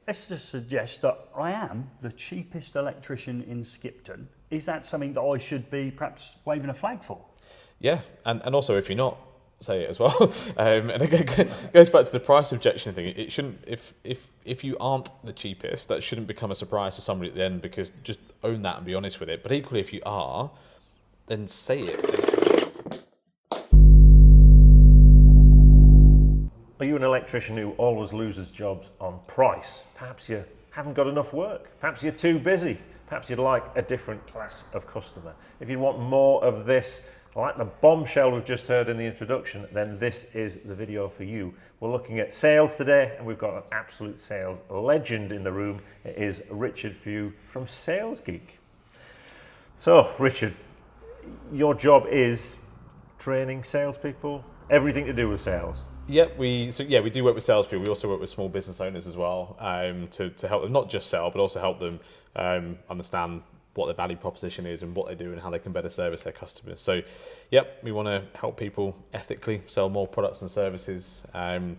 let's just suggest that I am the cheapest electrician in Skipton. Is that something that I should be perhaps waving a flag for? Yeah, and also if you're not, say it as well. And it goes back to the price objection thing. It shouldn't, if you aren't the cheapest, that shouldn't become a surprise to somebody at the end, because just own that and be honest with it. But equally, if you are, then say it. Are you an electrician who always loses jobs on price? Perhaps you haven't got enough work. Perhaps you're too busy. Perhaps you'd like a different class of customer. If you want more of this, like the bombshell we've just heard in the introduction, then this is the video for you. We're looking at sales today, and we've got an absolute sales legend in the room. It is Richard Few from Sales Geek. So, Richard, your job is training salespeople, everything to do with sales. Yeah, we do work with salespeople. We also work with small business owners as well, to help them not just sell, but also help them understand what their value proposition is and what they do and how they can better service their customers. So, yep, we want to help people ethically sell more products and services. And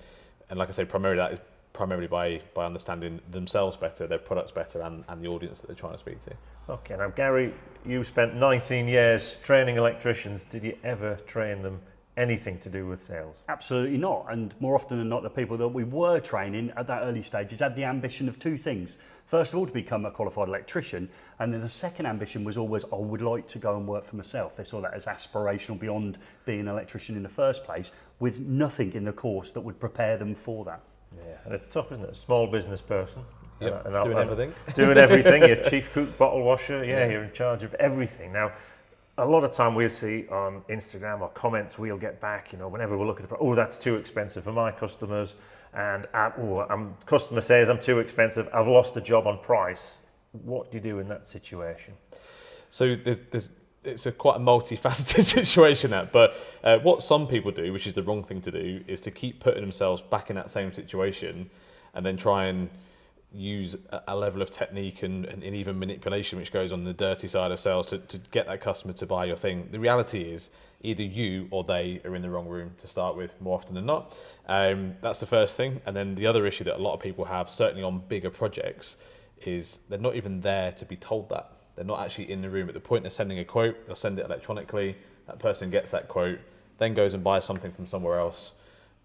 like I say, primarily by understanding themselves better, their products better, and the audience that they're trying to speak to. Okay, now Gary, you spent 19 years training electricians. Did you ever train them anything to do with sales? Absolutely not. And more often than not, the people that we were training at that early stages had the ambition of two things. First of all, to become a qualified electrician, and then the second ambition was always, I would like to go and work for myself. They saw that as aspirational beyond being an electrician in the first place, with nothing in the course that would prepare them for that. Yeah, and it's tough, isn't it? A small business person. Yep, and doing everything. Doing everything. You're chief cook, bottle washer. Yeah, you're in charge of everything. Now, a lot of time we'll see on Instagram or comments we'll get back, whenever we're looking at, oh, that's too expensive for my customers, and customer says I'm too expensive, I've lost the job on price. What do you do in that situation? So it's quite a multifaceted situation, but what some people do, which is the wrong thing to do, is to keep putting themselves back in that same situation and then try and use a level of technique and even manipulation, which goes on the dirty side of sales, to get that customer to buy your thing. The reality is either you or they are in the wrong room to start with, more often than not. That's the first thing. And then the other issue that a lot of people have, certainly on bigger projects, is they're not even there to be told that. They're not actually in the room. At the point they're sending a quote, they'll send it electronically. That person gets that quote, then goes and buys something from somewhere else,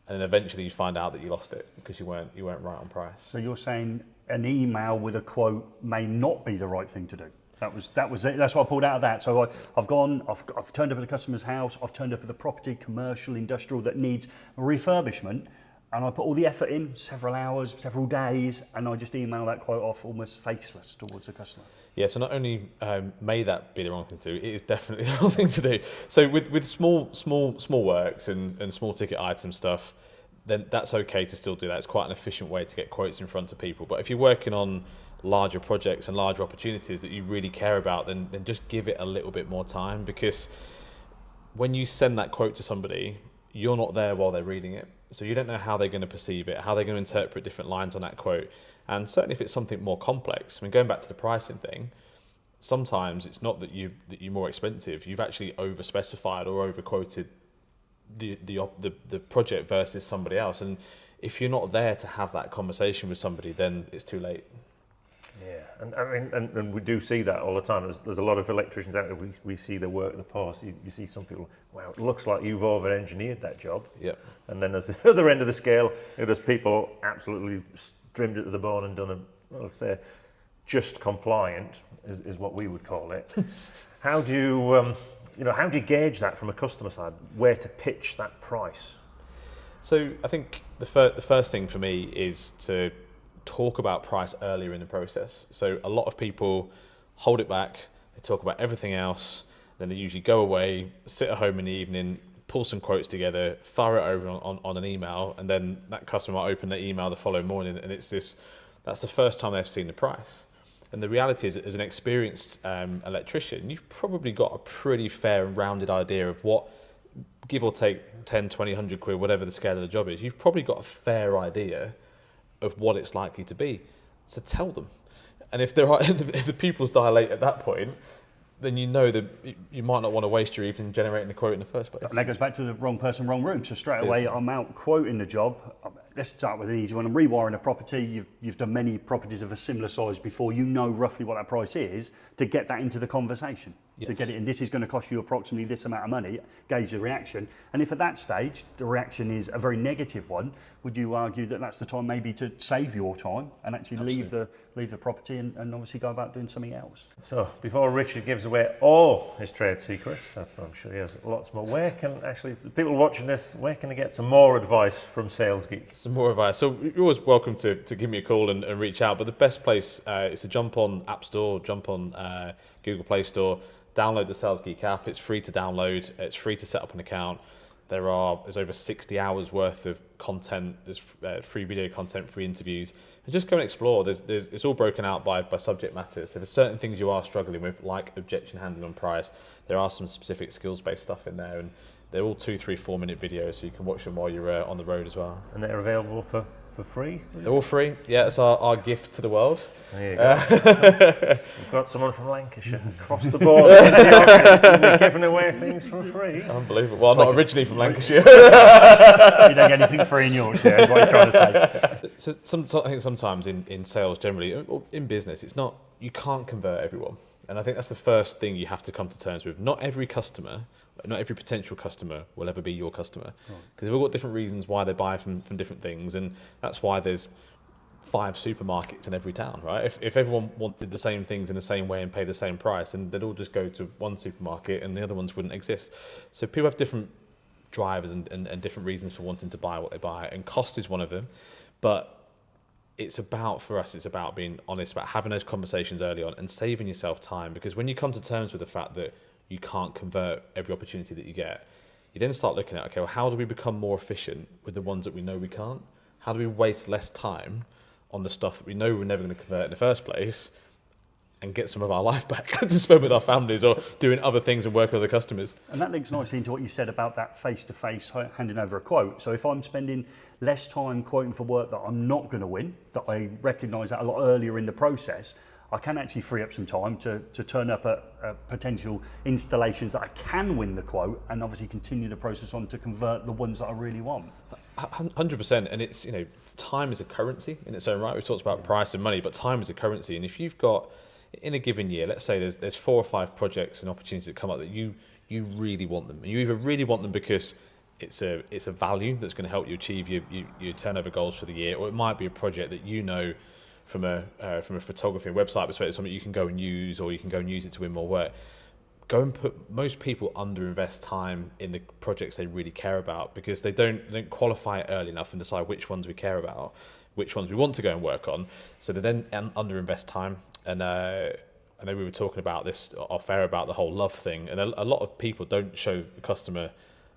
and then eventually you find out that you lost it because you weren't right on price. So you're saying an email with a quote may not be the right thing to do. That was it. That's what I pulled out of that. So I've turned up at the customer's house. I've turned up at the property, commercial, industrial, that needs refurbishment, and I put all the effort in, several hours, several days, and I just email that quote off almost faceless towards the customer. Yeah, so not only may that be the wrong thing to do, it is definitely the wrong thing to do. So with small works and small ticket item stuff, then that's okay to still do that. It's quite an efficient way to get quotes in front of people. But if you're working on larger projects and larger opportunities that you really care about, then just give it a little bit more time, because when you send that quote to somebody, you're not there while they're reading it. So you don't know how they're going to perceive it, how they're going to interpret different lines on that quote. And certainly if it's something more complex, I mean, going back to the pricing thing, sometimes it's not that you're more expensive. You've actually over-specified or over-quoted the project versus somebody else. And if you're not there to have that conversation with somebody, then it's too late. Yeah, and I mean, and we do see that all the time. There's a lot of electricians out there. We see their work in the past. You see some people, wow, it looks like you've over-engineered that job. Yep. And then there's the other end of the scale. There's people absolutely trimmed it to the bone and done say, just compliant is what we would call it. How do you gauge that from a customer side? Where to pitch that price? So I think the first thing for me is to talk about price earlier in the process. So a lot of people hold it back, they talk about everything else, then they usually go away, sit at home in the evening, pull some quotes together, fire it over on an email, and then that customer might open their email the following morning, and that's the first time they've seen the price. And the reality is, as an experienced electrician, you've probably got a pretty fair and rounded idea of what, give or take 10, 20, 100 quid, whatever the scale of the job is, you've probably got a fair idea of what it's likely to be. So tell them. And if the pupils dilate at that point, then you know that you might not want to waste your evening generating the quote in the first place. And that goes back to the wrong person, wrong room. So straight away, I'm out quoting the job. let's start with an easy one. I'm rewiring a property. You've done many properties of a similar size before. You know roughly what that price is to get that into the conversation. Yes. To get it in, this is going to cost you approximately this amount of money, gauge the reaction. And if at that stage the reaction is a very negative one, would you argue that that's the time maybe to save your time and actually leave the property and obviously go about doing something else? So before Richard gives away all his trade secrets, I'm sure he has lots more, where can actually, the people watching this, where can they get some more advice from Sales Geek? Some more advice. So you're always welcome to give me a call and reach out, but the best place is to jump on App Store, jump on Google Play Store, download the Sales Geek app. It's free to download. It's free to set up an account. There's over 60 hours worth of content. There's free video content, free interviews, and just go and explore. It's all broken out by subject matter. So there's certain things you are struggling with, like objection handling on price. There are some specific skills-based stuff in there, and they're all 2, 3, 4 minute videos, so you can watch them while you're on the road as well. And they're available for free? They're all free. Yeah, it's our gift to the world. There you go. We've got someone from Lancashire across the board. We're giving away things for free. Unbelievable. Well, I'm not originally from Lancashire. You don't get anything free in Yorkshire, is what you're trying to say. So I think sometimes in sales generally, or in business, it's not, you can't convert everyone. And I think that's the first thing you have to come to terms with. Not every potential customer will ever be your customer. Because they've all got different reasons why they buy from different things. And that's why there's 5 supermarkets in every town, right? If everyone wanted the same things in the same way and paid the same price, then they'd all just go to one supermarket and the other ones wouldn't exist. So people have different drivers and different reasons for wanting to buy what they buy. And cost is one of them. But for us, it's about being honest, about having those conversations early on and saving yourself time. Because when you come to terms with the fact that you can't convert every opportunity that you get, you then start looking at, okay, well, how do we become more efficient with the ones that we know we can't? How do we waste less time on the stuff that we know we're never going to convert in the first place and get some of our life back to spend with our families or doing other things and work with other customers? And that links nicely into what you said about that face-to-face handing over a quote. So if I'm spending less time quoting for work that I'm not going to win, that I recognise that a lot earlier in the process, I can actually free up some time to turn up at potential installations that I can win the quote and obviously continue the process on to convert the ones that I really want. 100%. And it's, time is a currency in its own right. We've talked about price and money, but time is a currency. And if you've got, in a given year, let's say there's 4 or 5 projects and opportunities that come up that you really want them. And you either really want them because it's a value that's going to help you achieve your turnover goals for the year, or it might be a project that from a photography and website perspective, something you can go and use, or you can go and use it to win more work. Most people underinvest time in the projects they really care about because they don't qualify it early enough and decide which ones we care about, which ones we want to go and work on. So they then underinvest time. And then we were talking about this off air about the whole love thing, and a lot of people don't show the customer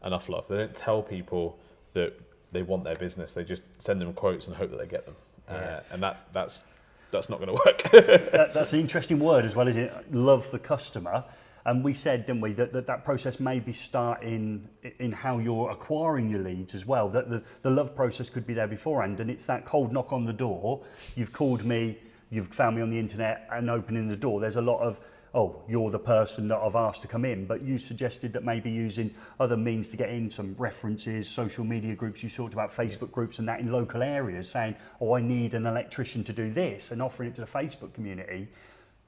enough love. They don't tell people that they want their business. They just send them quotes and hope that they get them. And that's not going to work. That's an interesting word as well, isn't it? Love the customer. And we said, didn't we, that process maybe start in how you're acquiring your leads as well. That the love process could be there beforehand, and it's that cold knock on the door. You've called me, you've found me on the internet, and opening the door. There's a lot of, oh, you're the person that I've asked to come in. But you suggested that maybe using other means to get in, some references, social media groups. You talked about Facebook groups and that in local areas, saying, oh, I need an electrician to do this, and offering it to the Facebook community.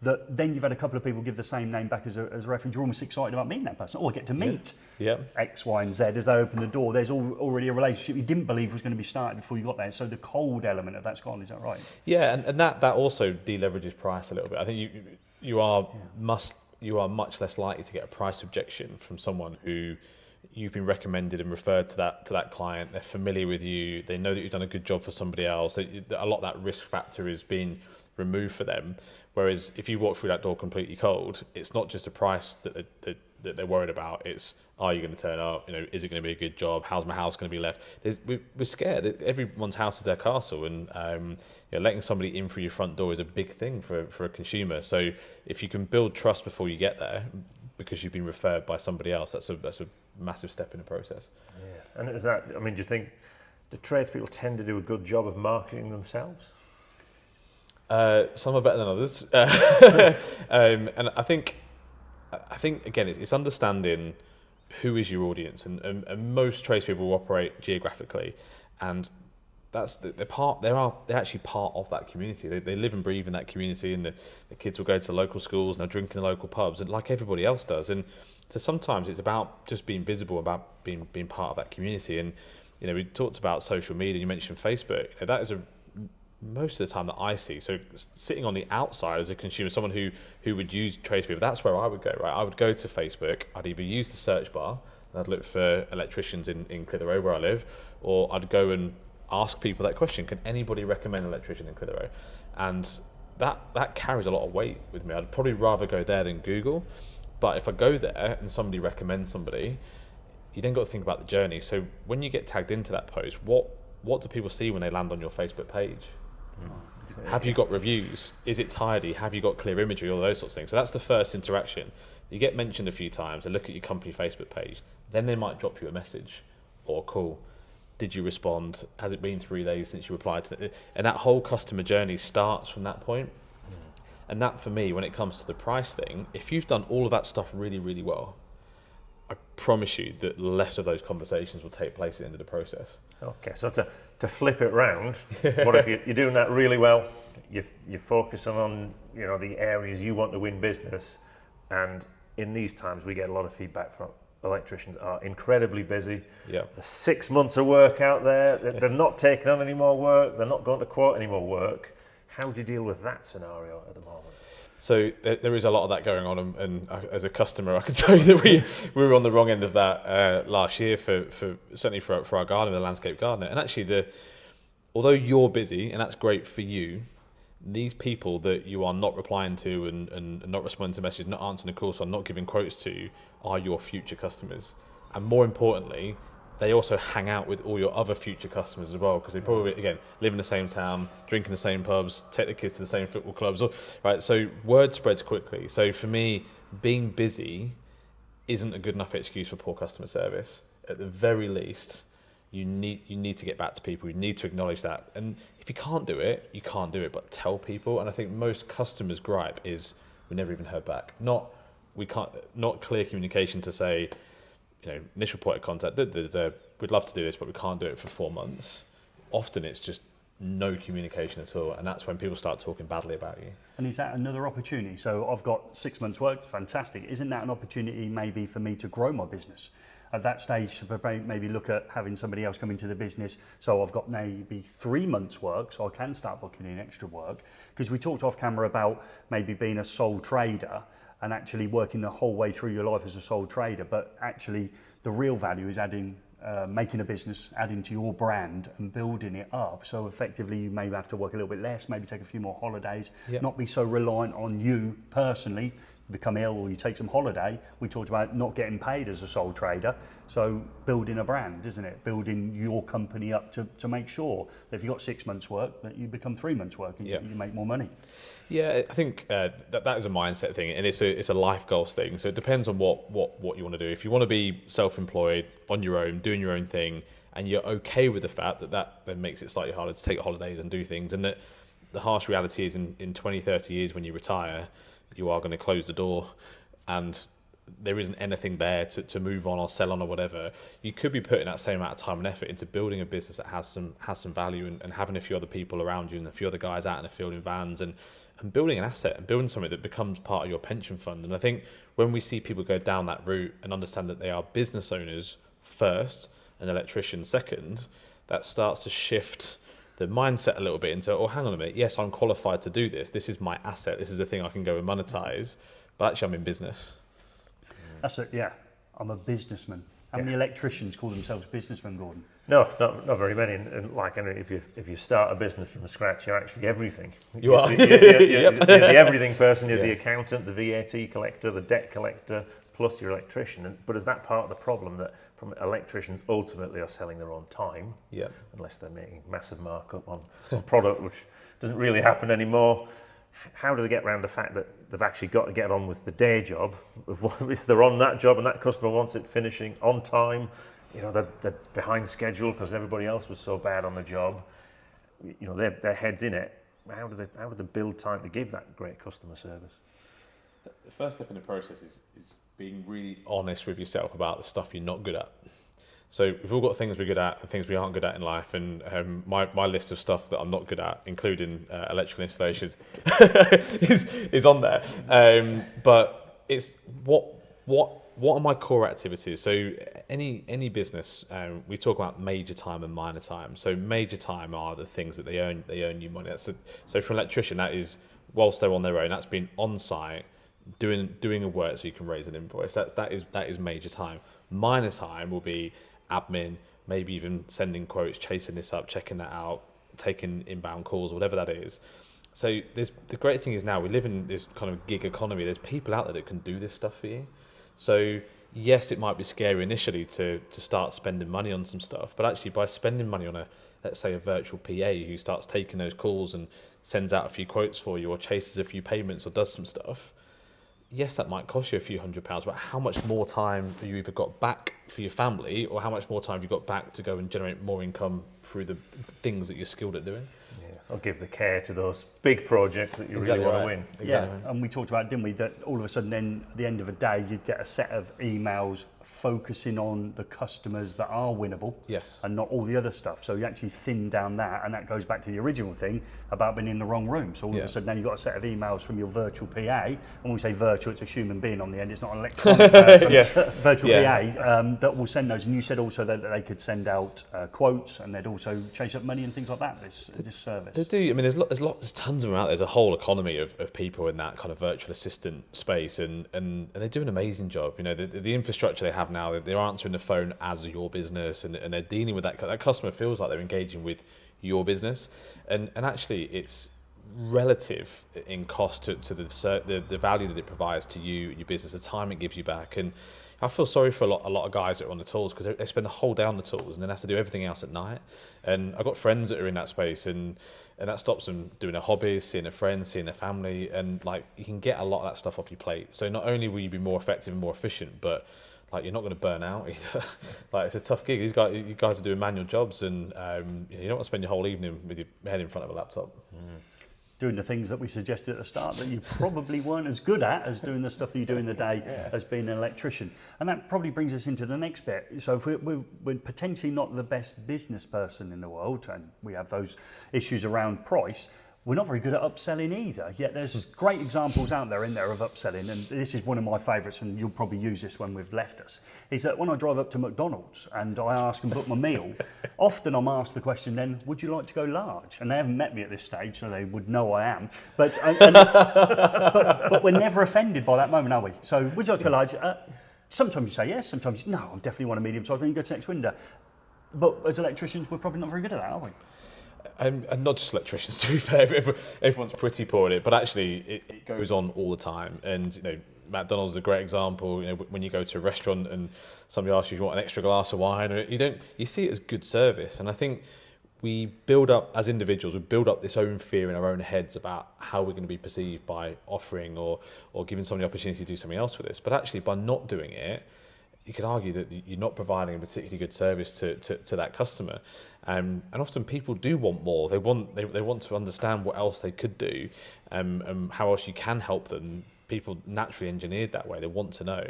That then you've had a couple of people give the same name back as a reference. You're almost excited about meeting that person. Oh, I get to meet X, Y, and Z as they open the door. There's already a relationship you didn't believe was going to be started before you got there. So the cold element of that's gone. Is that right? Yeah, and that also deleverages price a little bit. I think you are much less likely to get a price objection from someone who you've been recommended and referred to that client. They're familiar with you. They know that you've done a good job for somebody else. A lot of that risk factor is being removed for them. Whereas if you walk through that door completely cold, it's not just a price that they're worried about. It's, are you going to turn up? Is it going to be a good job? How's my house going to be left? We're scared. Everyone's house is their castle, and letting somebody in through your front door is a big thing for a consumer. So if you can build trust before you get there, because you've been referred by somebody else, that's a massive step in the process. Yeah, and is that? Do you think the tradespeople tend to do a good job of marketing themselves? Some are better than others, and I think again it's understanding who is your audience, and most tradespeople will operate geographically, and they're actually part of that community. They live and breathe in that community, and the kids will go to local schools and they'll drink in the local pubs, and like everybody else does. And so sometimes it's about just being visible, about being part of that community. And we talked about social media. You mentioned Facebook. That is most of the time that I see. So sitting on the outside as a consumer, someone who would use tradespeople, that's where I would go. Right, I would go to Facebook. I'd either use the search bar, and I'd look for electricians in Clitheroe where I live, or I'd go and ask people that question: can anybody recommend an electrician in Clitheroe? And that carries a lot of weight with me. I'd probably rather go there than Google. But if I go there and somebody recommends somebody, you then got to think about the journey. So when you get tagged into that post, what do people see when they land on your Facebook page? Have you got reviews? Is it tidy? Have you got clear imagery? All those sorts of things. So that's the first interaction. You get mentioned a few times, they look at your company Facebook page, then they might drop you a message or a call. Did you respond? Has it been 3 days since you replied to it? And that whole customer journey starts from that point. And that, for me, when it comes to the price thing, if you've done all of that stuff really, really well, I promise you that less of those conversations will take place at the end of the process. Okay, so to flip it round, what if you're doing that really well? You're focusing on the areas you want to win business, and in these times we get a lot of feedback from electricians are incredibly busy. Yeah. There's 6 months of work out there. They're not taking on any more work. They're not going to quote any more work. How do you deal with that scenario at the moment? So there is a lot of that going on, and as a customer, I can tell you that we were on the wrong end of that last year for certainly for our garden, the landscape gardener. And actually, although you're busy and that's great for you, these people that you are not replying to and not responding to messages, not answering the calls, or not giving quotes to, are your future customers. And more importantly, they also hang out with all your other future customers as well, because they probably, again, live in the same town, drink in the same pubs, take the kids to the same football clubs, right? So word spreads quickly. So for me, being busy isn't a good enough excuse for poor customer service. At the very least, you need to get back to people. You need to acknowledge that. And if you can't do it, you can't do it, but tell people. And I think most customers' gripe is we never even heard back. Not clear communication to say, initial point of contact, we'd love to do this, but we can't do it for 4 months. Often it's just no communication at all, and that's when people start talking badly about you. And is that another opportunity? So I've got 6 months' work, fantastic. Isn't that an opportunity maybe for me to grow my business? At that stage, to maybe look at having somebody else come into the business. So I've got maybe 3 months' work, so I can start booking in extra work. Because we talked off camera about maybe being a sole trader and actually working the whole way through your life as a sole trader, but actually the real value is making a business, adding to your brand and building it up. So effectively you may have to work a little bit less, maybe take a few more holidays, not be so reliant on you personally, become ill or you take some holiday. We talked about not getting paid as a sole trader, so building a brand, isn't it? Building your company up to make sure that if you've got 6 months work, that you become 3 months work and you make more money. Yeah, I think that is a mindset thing, and it's a life goals thing. So it depends on what you want to do. If you want to be self-employed, on your own, doing your own thing, and you're okay with the fact that then makes it slightly harder to take holidays and do things, and that the harsh reality is in 20, 30 years when you retire, you are going to close the door, and there isn't anything there to move on or sell on or whatever. You could be putting that same amount of time and effort into building a business that has some value, and having a few other people around you and a few other guys out in the field in vans and building an asset and building something that becomes part of your pension fund. And I think when we see people go down that route and understand that they are business owners first and electricians second, that starts to shift the mindset a little bit into, oh, hang on a minute, yes, I'm qualified to do this. This is my asset. This is the thing I can go and monetize, but actually I'm in business. That's it, yeah. I'm a businessman. How many electricians call themselves businessmen, Gordon? No, not very many. And if you start a business from scratch, you're actually everything. You are. You're the everything person. You're the accountant, the VAT collector, the debt collector, plus your electrician. But is that part of the problem, that electricians ultimately are selling their own time? Yeah. Unless they're making massive markup on product, which doesn't really happen anymore. How do they get around the fact that they've actually got to get on with the day job? They're on that job and that customer wants it finishing on time. They're behind schedule because everybody else was so bad on the job. Their head's in it. How do they build time to give that great customer service? The first step in the process is being really honest with yourself about the stuff you're not good at. So we've all got things we're good at and things we aren't good at in life, and my list of stuff that I'm not good at, including electrical installations, is on there. But it's what are my core activities? So any business, we talk about major time and minor time. So major time are the things that they earn you money. So for an electrician, that is whilst they're on their own, that's been on site doing a work so you can raise an invoice. That is major time. Minor time will be admin, maybe even sending quotes, chasing this up, checking that out, taking inbound calls, whatever that is. So the great thing is now we live in this kind of gig economy. There's people out there that can do this stuff for you. So yes, it might be scary initially to start spending money on some stuff, but actually by spending money on let's say a virtual PA who starts taking those calls and sends out a few quotes for you or chases a few payments or does some stuff, yes, that might cost you a few £100s, but how much more time have you either got back for your family or how much more time have you got back to go and generate more income through the things that you're skilled at doing? Or give the care to those big projects that you really want to win. Exactly. Yeah, and we talked about, didn't we, that all of a sudden then at the end of a day you'd get a set of emails focusing on the customers that are winnable, yes, and not all the other stuff. So you actually thin down that, and that goes back to the original thing about being in the wrong room. So all of a sudden now you've got a set of emails from your virtual PA, and when we say virtual, it's a human being on the end, it's not an electronic person, virtual PA, that will send those. And you said also that they could send out quotes, and they'd also chase up money and things like that, this service. They do. I mean, there's tons of them out there. There's a whole economy of people in that kind of virtual assistant space, and they do an amazing job. You know, the infrastructure they have now, they're answering the phone as your business, and they're dealing with that customer feels like they're engaging with your business, and actually it's relative in cost to the value that it provides to you, your business, the time it gives you back. And I feel sorry for a lot of guys that are on the tools because they spend the whole day on the tools and then have to do everything else at night. And I've got friends that are in that space, and that stops them doing their hobbies, seeing their friends, seeing their family, and like you can get a lot of that stuff off your plate. So not only will you be more effective and more efficient, but like you're not going to burn out either. Like it's a tough gig. You guys are doing manual jobs, and you don't want to spend your whole evening with your head in front of a laptop. Doing the things that we suggested at the start that you probably weren't as good at as doing the stuff that you do in the day as being an electrician. And that probably brings us into the next bit. So if we're potentially not the best business person in the world, and we have those issues around price, we're not very good at upselling either. Yet there's great examples out there of upselling, and this is one of my favourites, and you'll probably use this when we've left us, is that when I drive up to McDonald's and I ask and book my meal, often I'm asked the question then, would you like to go large? And they haven't met me at this stage, so they would know I am. But we're never offended by that moment, are we? So would you like to go large? Sometimes you say yes, sometimes no, I definitely want a medium size when you go to the next window. But as electricians, we're probably not very good at that, are we? And not just electricians, to be fair, everyone's pretty poor at it, but actually it goes on all the time. And you know, McDonald's is a great example. You know, when you go to a restaurant and somebody asks you if you want an extra glass of wine, or you see it as good service. And I think we build up as individuals, we build up this own fear in our own heads about how we're going to be perceived by offering or giving somebody the opportunity to do something else with this. But actually, by not doing it, you could argue that you're not providing a particularly good service to that customer, and often people do want more. They want to understand what else they could do, and how else you can help them. People naturally engineered that way. They want to know,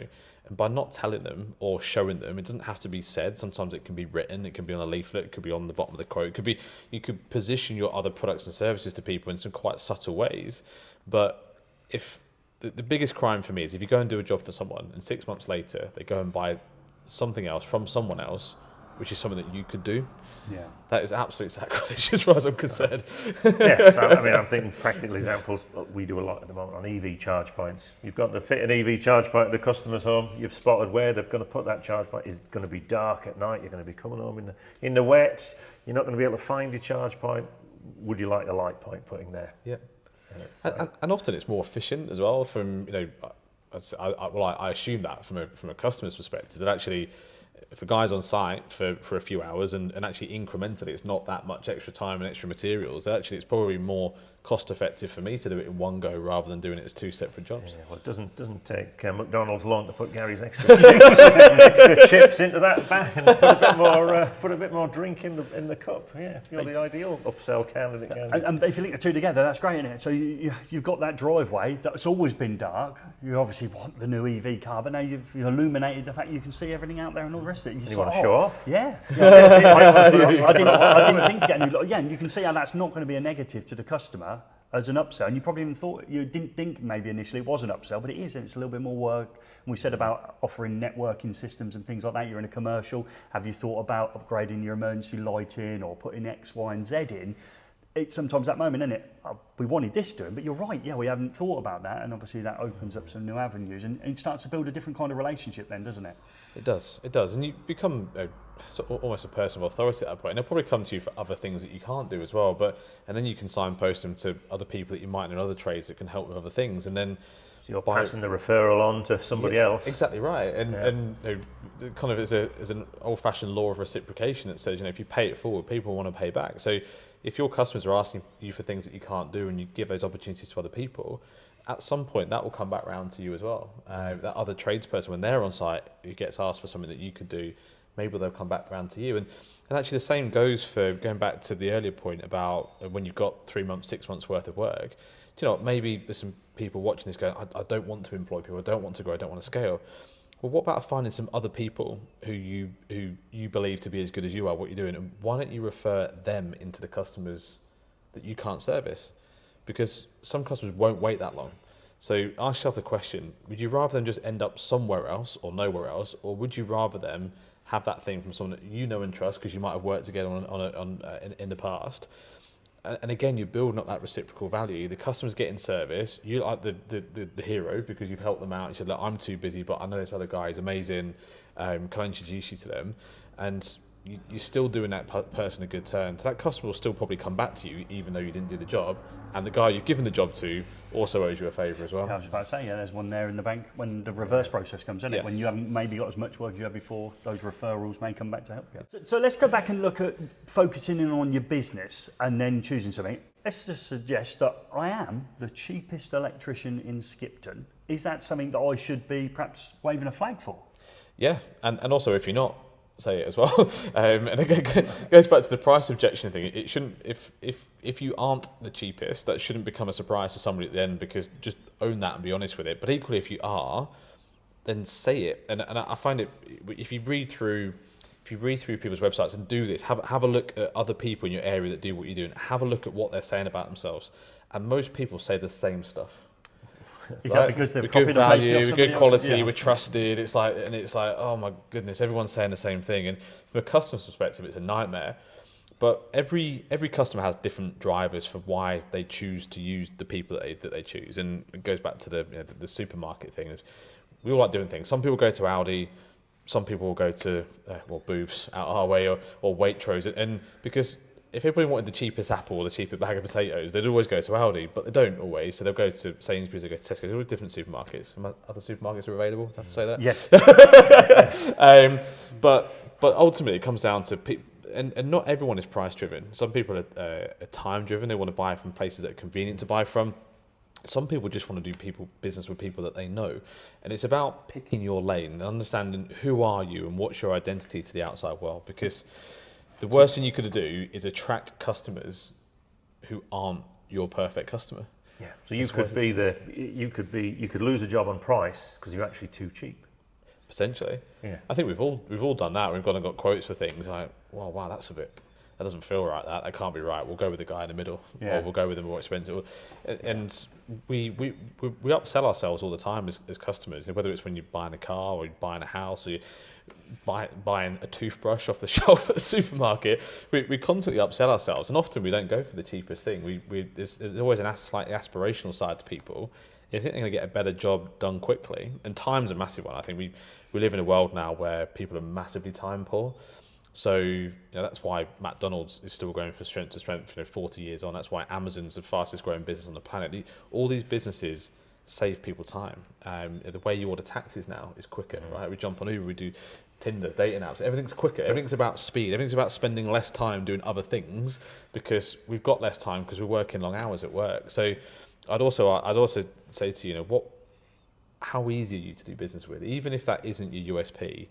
and by not telling them or showing them, it doesn't have to be said. Sometimes it can be written. It can be on a leaflet. It could be on the bottom of the quote. It could be you could position your other products and services to people in some quite subtle ways. But if the biggest crime for me is if you go and do a job for someone and 6 months later they go and buy something else from someone else, which is something that you could do. Yeah, that is absolute sacrilege as far as I'm concerned. Yeah, so, I mean, I'm thinking practical examples. We do a lot at the moment on EV charge points. You've got to fit an EV charge point at the customer's home. You've spotted where they're going to put that charge point. It's going to be dark at night. You're going to be coming home in the wet. You're not going to be able to find your charge point. Would you like a light point putting there? Yeah. And often it's more efficient as well. From I assume that from a customer's perspective, that actually if a guy's on site for a few hours and actually incrementally it's not that much extra time and extra materials, actually it's probably more cost effective for me to do it in one go rather than doing it as two separate jobs. Yeah, well, it doesn't take McDonald's long to put Gary's extra chips into that bag and put a bit more drink in the cup. Yeah, you're the ideal upsell candidate. And if you link the two together, that's great, isn't it? So you've got that driveway that's always been dark. You obviously want the new EV car, but now you've illuminated the fact you can see everything out there and all the rest of it. You want to show off? Yeah. I didn't think to get a new. Yeah, and you can see how that's not going to be a negative to the customer as an upsell. And you probably even thought, you didn't think maybe initially it was an upsell, but it is, and it's a little bit more work. And we said about offering networking systems and things like that. You're in a commercial. Have you thought about upgrading your emergency lighting or putting X, Y, and Z in? It's sometimes that moment, isn't it? We wanted this doing, but you're right. Yeah, we haven't thought about that, and obviously that opens up some new avenues, and it starts to build a different kind of relationship, then, doesn't it? It does, and you become almost a person of authority at that point. And they'll probably come to you for other things that you can't do as well. And then you can signpost them to other people that you might know in other trades that can help with other things, and then. So you're passing the referral on to somebody else. Exactly right, and kind of as an old-fashioned law of reciprocation that says, if you pay it forward, people want to pay back. So if your customers are asking you for things that you can't do, and you give those opportunities to other people, at some point that will come back round to you as well. That other tradesperson, when they're on site, who gets asked for something that you could do, maybe they'll come back around to you. And actually the same goes for going back to the earlier point about when you've got 3 months, 6 months worth of work. Do you know what, maybe there's some people watching this going, I don't want to employ people, I don't want to grow, I don't want to scale. Well, what about finding some other people who you believe to be as good as you are, what you're doing, and why don't you refer them into the customers that you can't service? Because some customers won't wait that long. So ask yourself the question, would you rather them just end up somewhere else or nowhere else, or would you rather them have that thing from someone that you know and trust because you might have worked together in the past? And again, you're building up that reciprocal value. The customer's getting service. You're like the hero because you've helped them out. You said, look, I'm too busy, but I know this other guy is amazing. Can I introduce you to them? And you're still doing that person a good turn. So that customer will still probably come back to you even though you didn't do the job. And the guy you've given the job to also owes you a favour as well. I was about to say, there's one there in the bank when the reverse process comes in. Yes. When you haven't maybe got as much work as you had before, those referrals may come back to help you. So let's go back and look at focusing in on your business and then choosing something. Let's just suggest that I am the cheapest electrician in Skipton. Is that something that I should be perhaps waving a flag for? Yeah, and also if you're not, say it as well. And it goes back to the price objection thing. It shouldn't, if you aren't the cheapest, that shouldn't become a surprise to somebody at the end, because just own that and be honest with it. But equally, if you are, then say it. And I find it, if you read through people's websites and do this, have a look at other people in your area that do what you're doing. Have a look at what they're saying about themselves. And most people say the same stuff. Is that because they're good value, good quality, yeah. we're trusted. It's like, oh my goodness, everyone's saying the same thing. And from a customer's perspective, it's a nightmare. But every customer has different drivers for why they choose to use the people that they choose. And it goes back to the supermarket thing. We all like doing things. Some people go to Aldi, some people will go to booths out our way or Waitrose, and because if everybody wanted the cheapest apple or the cheapest bag of potatoes, they'd always go to Aldi, but they don't always. So they'll go to Sainsbury's, they'll go to Tesco. They're all different supermarkets. Other supermarkets are available. Do I have to say that? Yes. But ultimately, it comes down to and not everyone is price driven. Some people are time driven. They want to buy from places that are convenient to buy from. Some people just want to do business with people that they know. And it's about picking your lane and understanding who are you and what's your identity to the outside world. Because the worst thing you could do is attract customers who aren't your perfect customer. Yeah. So you could lose a job on price because you're actually too cheap. Potentially. Yeah. I think we've all done that. We've gone and got quotes for things like, well, wow, that doesn't feel right. That can't be right. We'll go with the guy in the middle, or we'll go with the more expensive. And we upsell ourselves all the time as customers. Whether it's when you're buying a car or you're buying a house or you're buying a toothbrush off the shelf at the supermarket, we constantly upsell ourselves. And often we don't go for the cheapest thing. There's always a slightly aspirational side to people. If they think they're going to get a better job done quickly, and time's a massive one. I think we live in a world now where people are massively time poor. So that's why McDonald's is still going from strength to strength, 40 years on. That's why Amazon's the fastest growing business on the planet. All these businesses save people time. The way you order taxis now is quicker, right? We jump on Uber, we do Tinder, dating apps. Everything's quicker. Everything's about speed. Everything's about spending less time doing other things because we've got less time because we're working long hours at work. So I'd also say to you, how easy are you to do business with? Even if that isn't your USP,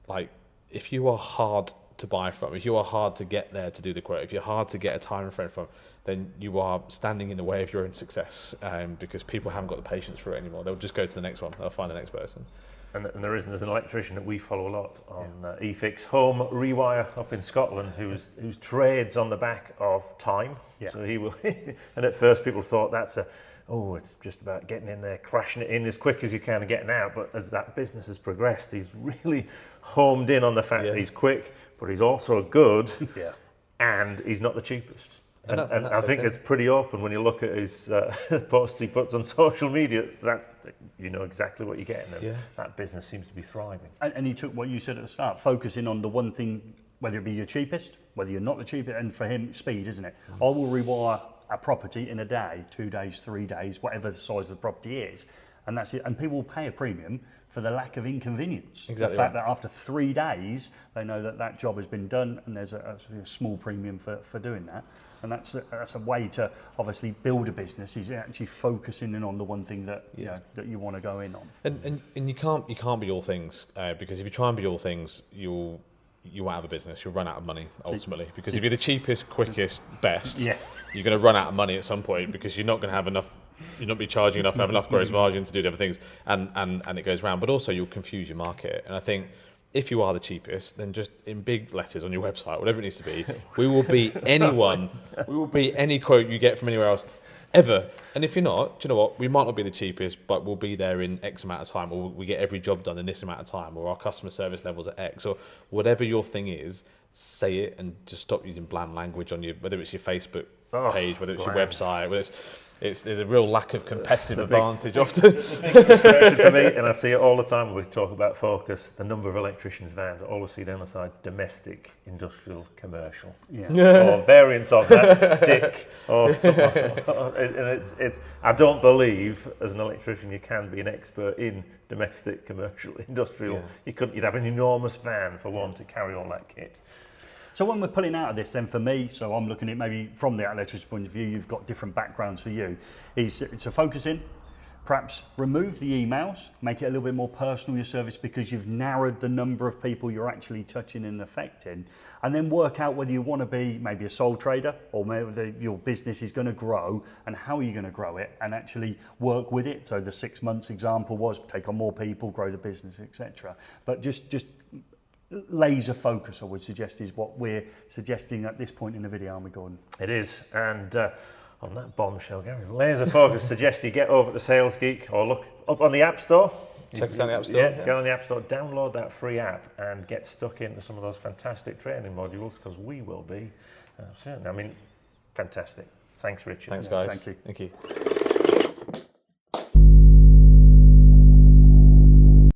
like, if you are hard to buy from, if you are hard to get there to do the quote, if you're hard to get a time frame from, then you are standing in the way of your own success, because people haven't got the patience for it anymore. They'll just go to the next one. They'll find the next person. and there's an electrician that we follow a lot on eFIXX Home, Rewire up in Scotland, whose trades on the back of time. Yeah. So he will, and at first people thought it's just about getting in there, crashing it in as quick as you can and getting out. But as that business has progressed, he's really homed in on the fact that he's quick, but he's also good, and he's not the cheapest. And I think it's pretty open when you look at his posts he puts on social media. That you know exactly what you're getting. And that business seems to be thriving. And you took what you said at the start, focusing on the one thing, whether it be your cheapest, whether you're not the cheapest, and for him, speed, isn't it? I will rewire a property in a day, 2 days, 3 days, whatever the size of the property is, and that's it. And people will pay a premium for the lack of inconvenience. Exactly. The fact that after 3 days, they know that job has been done, and there's a small premium for doing that. And that's a way to obviously build a business, is actually focusing in on the one thing that that you want to go in on. And you can't be all things, because if you try and be all things, you won't have a business. You'll run out of money ultimately, because if you're the cheapest, quickest, best, you're going to run out of money at some point, because you're not going to have enough. You'll not be charging enough and have enough gross margin to do the other things, and it goes round. But also you'll confuse your market. And I think if you are the cheapest, then just in big letters on your website, whatever it needs to be, we will beat anyone. We will beat any quote you get from anywhere else, ever. And if you're not, do you know what? We might not be the cheapest, but we'll be there in X amount of time, or we get every job done in this amount of time, or our customer service levels at X, or whatever your thing is. Say it, and just stop using bland language on whether it's your Facebook page, whether it's your website, whether there's a real lack of competitive advantage often. The big frustration for me, and I see it all the time when we talk about focus, the number of electricians' vans, I always see down the side, domestic, industrial, commercial. Or variants of that, DIC, or something. And it's, I don't believe, as an electrician, you can be an expert in domestic, commercial, industrial. You'd have an enormous van for one to carry all that kit. So when we're pulling out of this, then for me, so I'm looking at maybe from the electrician's point of view, you've got different backgrounds for you, is to focus in, perhaps remove the emails, make it a little bit more personal, your service, because you've narrowed the number of people you're actually touching and affecting, and then work out whether you want to be maybe a sole trader, or maybe your business is going to grow, and how are you going to grow it, and actually work with it. So the 6 months example was take on more people, grow the business, etc. But just laser focus, I would suggest, is what we're suggesting at this point in the video, aren't we, Gordon? It is, and on that bombshell, Gary, laser focus suggests you get over to Sales Geek or look up on the App Store. Check us out on the App Store. Get on the App Store, download that free app, and get stuck into some of those fantastic training modules, because we will be soon. I mean, fantastic. Thanks, Richard. Thanks, guys. Thank you. Thank you.